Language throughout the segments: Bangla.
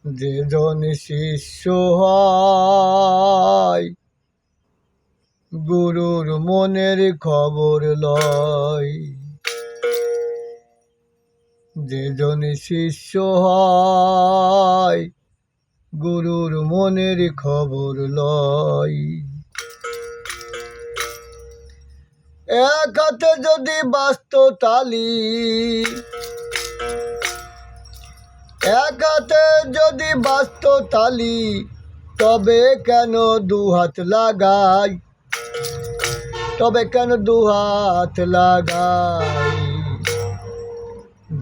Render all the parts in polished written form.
যেজন শিষ্য হয় গুরুর মনের খবর লয়, যেজন শিষ্য হয় গুরুর মনের খবর লয়। এক হাতে যদি বাস্ত তালি, এক হাতে যদি বাস্ত তালি, তবে কেন দুহাত লাগাই, তবে কেন দুহাত লাগাই।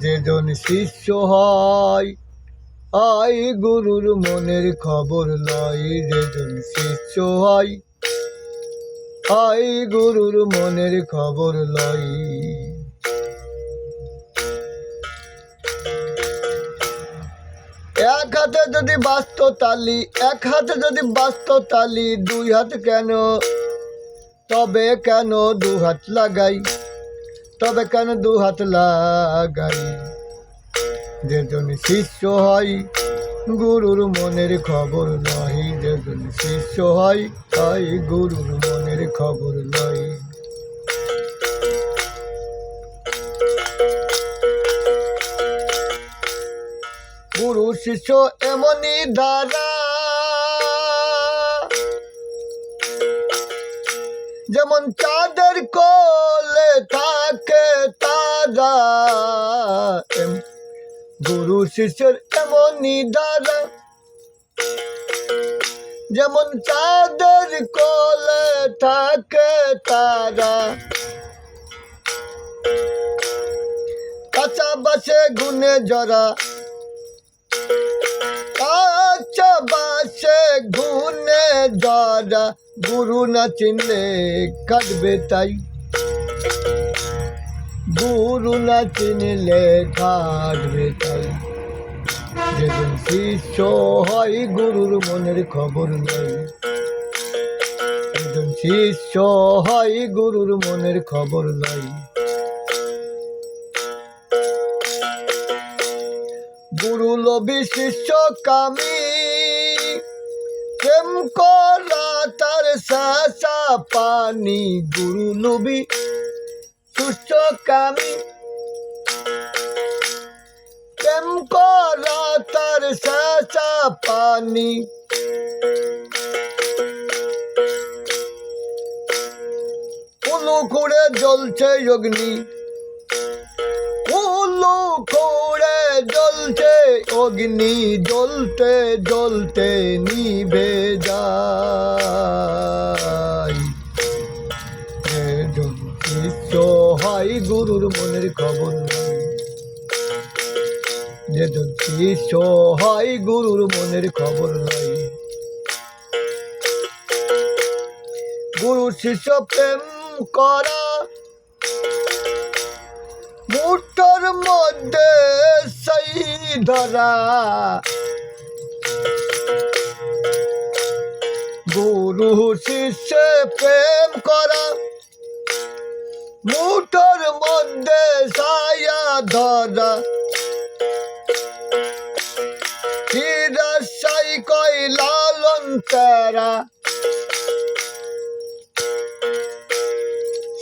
যেজন শিষ্য হয় আই গুরুর মনের খবর লয়, যেজন শিষ্য হয় আই গুরুর মনের খবর লয়। এক হাতে যদি বাস্ত তালি, এক হাতে যদি বাস্ত তালি, দুই হাত কেন, তবে কেন দুহাত লাগাই, তবে কেন দুহাত লাগাই। যেজন শিষ্য হয় গুরুর মনের খবর লয়, যেজন শিষ্য হয় তাই গুরুর মনের খবর লয়। গুরু শিষ্য এমনই দ্বারা, যেমন চাঁদের কোলে থাকে তারা। গুরু শিষ্যের এমনই দ্বারা, যেমন চাঁদের কোলে থাকে তারা। কাঁচা বাসে গুনে জরা, কাঁচা বাসে গুনে জরা, গুরু না চিনলে কাটবে তাই, গুরু না চিনলে কাটবে তাই। যেজন শিষ্য হয় গুরুর মনের খবর লয়, যেজন শিষ্য হয় গুরুর মনের খবর লয়। গুরু লোভী শিষ্য কামী, প্রেম করা তার সাসা পানি। গুরু লোভী শিষ্য কামী, প্রেম করা তার সাসা পানি। উলু খুঁড়ে জ্বলছে অগ্নি, উলু খুঁড়ে জ্বলছে অগ্নি, জ্বলতে জ্বলতে নিভে যায়। যেজন শিষ্য হয় গুরুর মনের খবর লয়, যেজন শিষ্য হয় গুরুর মনের খবর লয়। গুরু শিষ্য প্রেম করা মুঠোর মধ্যে সেই ধরা। গুরু শিষ্য প্রেম করা মুঠোর মধ্যে ছায়া ধরা। হিরাশাই কই লালন তেরা,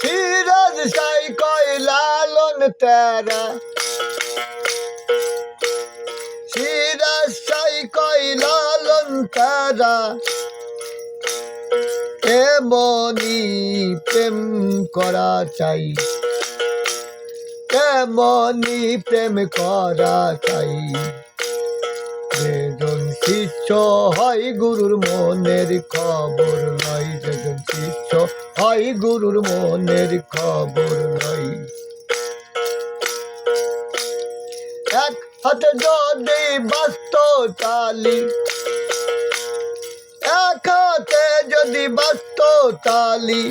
সিরাজ সাই কই লালন তেরা, সিরাজ সাই কই লালন তেরা। এমনি প্রেম করা চাই, এমনি প্রেম করা চাই। যেজন শিষ্য হয় গুরুর মনের খবর লয়, যেজন শিষ্য হয় গুরুর মনের খবর লয়। এক হাতে যদি বাস্ত তালি, এক হাতে যদি বাস্ত তালি,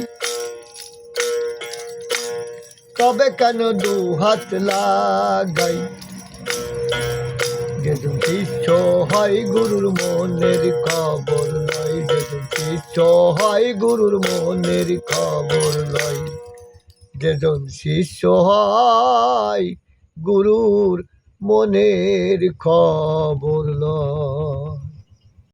তবে কেন দুহাত লাগাই। যেজন শিষ্য হয় গুরুর মনের খবর লয়, যেজন শিষ্য হয় গুরুর মনের খবর লয় যেজন শিষ্য হয় গুরুর মনের খবর লয়।